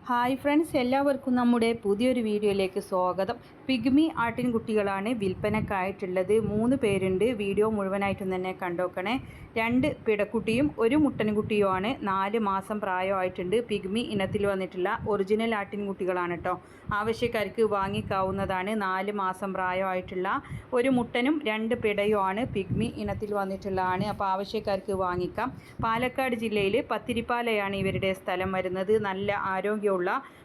Hi friends, എല്ലാവർക്കും നമ്മുടെ പുതിയൊരു വീഡിയോയിലേക്ക് സ്വാഗതം. പിഗ്മി ആട്ടിൻകുട്ടികളാണ് വിൽപ്പനക്കായിട്ടുള്ളത്. 3 പേരുണ്ട്. വീഡിയോ മുഴുവനായിട്ടും തന്നെ കണ്ടോക്കണേ. 2 പിടക്കുട്ടിയും 1 മുട്ടൻകുട്ടിയുമാണ്. 4 മാസം പ്രായമായിട്ടുണ്ട്. പിഗ്മി ഇനത്തിൽ വന്നിട്ടുള്ള ഒറിജിനൽ ആട്ടിൻകുട്ടികളാണ് കേട്ടോ. ആവശ്യക്കാർക്ക് വാങ്ങിക്കാവുന്നതാണ്. 4 മാസം പ്രായമായിട്ടുള്ള 1 മുട്ടനും 2 പിടയുമാണ് പിഗ്മി ഇനത്തിൽ വന്നിട്ടുള്ളതാണ്. അപ്പോൾ ആവശ്യക്കാർക്ക് വാങ്ങിക്കാം. പാലക്കാട് ജില്ലയിൽ പത്തിരിപ്പാലയാണ് ഇവരുടെ സ്ഥലം വരുന്നത്. നല്ല ആരോഗ്യം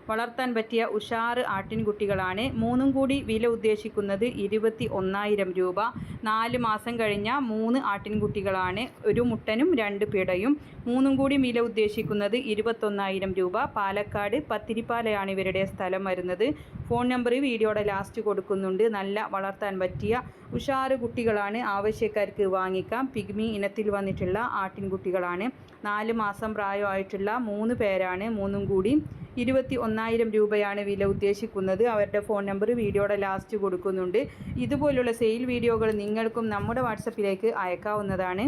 വളർത്താൻ പറ്റിയ ഉഷാറ് ആട്ടിൻകുട്ടികളാണ്. 3 കൂടി വില ഉദ്ദേശിക്കുന്നത് 21,000 രൂപ. 4 മാസം കഴിഞ്ഞ 3 ആട്ടിൻകുട്ടികളാണ്. 1 മുട്ടനും 2 പിടയും. 3 കൂടി വില ഉദ്ദേശിക്കുന്നത് 21,000 രൂപ. പാലക്കാട് പത്തിരിപ്പാലയാണ് ഇവരുടെ സ്ഥലം വരുന്നത്. ഫോൺ നമ്പർ വീഡിയോയുടെ ലാസ്റ്റ് കൊടുക്കുന്നുണ്ട്. നല്ല വളർത്താൻ പറ്റിയ ഉഷാറ് കുട്ടികളാണ്. ആവശ്യക്കാർക്ക് വാങ്ങിക്കാം. പിഗ്മി ഇനത്തിൽ വന്നിട്ടുള്ള ആട്ടിൻകുട്ടികളാണ്. 4 മാസം പ്രായമായിട്ടുള്ള 3 പേരാണ്. 3 കൂടി 21,000 രൂപയാണ് വില ഉദ്ദേശിക്കുന്നത്. അവരുടെ ഫോൺ നമ്പർ വീഡിയോയുടെ ലാസ്റ്റ് കൊടുക്കുന്നുണ്ട്. ഇതുപോലുള്ള സെയിൽ വീഡിയോകൾ നിങ്ങൾക്കും നമ്മുടെ വാട്സപ്പിലേക്ക് അയക്കാവുന്നതാണ്.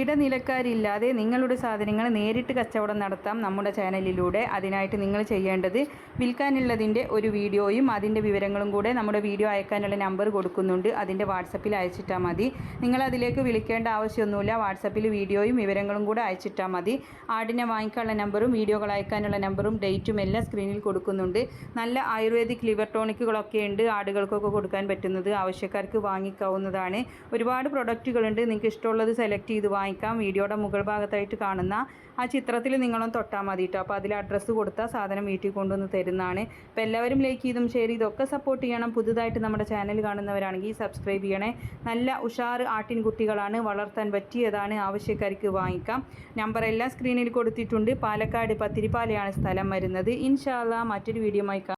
ഇടനിലക്കാരില്ലാതെ നിങ്ങളുടെ സാധനങ്ങൾ നേരിട്ട് കച്ചവടം നടത്താം നമ്മുടെ ചാനലിലൂടെ. അതിനായിട്ട് നിങ്ങൾ ചെയ്യേണ്ടത് വിൽക്കാനുള്ളതിൻ്റെ ഒരു വീഡിയോയും അതിൻ്റെ വിവരങ്ങളും കൂടെ നമ്മുടെ വീഡിയോ അയക്കാനുള്ള നമ്പർ കൊടുക്കുന്നുണ്ട്. അതിൻ്റെ വാട്സപ്പിൽ അയച്ചിട്ടാൽ മതി. നിങ്ങൾ അതിലേക്ക് വിളിക്കേണ്ട ആവശ്യമൊന്നുമില്ല. വാട്സപ്പിൽ വീഡിയോയും വിവരങ്ങളും കൂടെ അയച്ചിട്ടാൽ മതി. ആടിനെ വാങ്ങിക്കാനുള്ള നമ്പറും വീഡിയോകൾ അയക്കാനുള്ള നമ്പറും ഡേറ്റും എല്ലാം സ്ക്രീനിൽ കൊടുക്കുന്നുണ്ട്. നല്ല ആയുർവേദിക് ലിവർ ടോണിക്കുകളൊക്കെ ഉണ്ട് ആടുകൾക്കൊക്കെ കൊടുക്കാൻ പറ്റുന്നത്. ആവശ്യക്കാർക്ക് വാങ്ങിക്കാവുന്നതാണ്. ഒരുപാട് പ്രൊഡക്റ്റുകളുണ്ട്. നിങ്ങൾക്ക് ഇഷ്ടമുള്ളത് സെലക്ട് ചെയ്ത് വാങ്ങിക്കാം. വീഡിയോയുടെ മുകൾ ഭാഗത്തായിട്ട് കാണുന്ന ആ ചിത്രത്തിൽ നിങ്ങളൊന്ന് തൊട്ടാൽ മതി കേട്ടോ. അപ്പോൾ അതിൽ അഡ്രസ്സ് കൊടുത്താൽ സാധനം വീട്ടിൽ കൊണ്ടുവന്ന് തരുന്നതാണ്. അപ്പോൾ എല്ലാവരും ലൈക്ക് ചെയ്തും ഷെയർ ചെയ്തൊക്കെ സപ്പോർട്ട് ചെയ്യണം. പുതുതായിട്ട് നമ്മുടെ ചാനൽ കാണുന്നവരാണെങ്കിൽ സബ്സ്ക്രൈബ് ചെയ്യണേ. നല്ല ഉഷാറ് ആട്ടിൻകുട്ടികളാണ്. വളർത്താൻ പറ്റിയതാണ്. ആവശ്യക്കാർക്ക് വാങ്ങിക്കാം. നമ്പർ എല്ലാം സ്ക്രീനിൽ കൊടുത്തിട്ടുണ്ട്. പാലക്കാട് പത്തിരിപ്പാലയാണ് സ്ഥലം വരുന്നത്. ഇൻഷാ അല്ലാഹ് മറ്റൊരു വീഡിയോ ആയി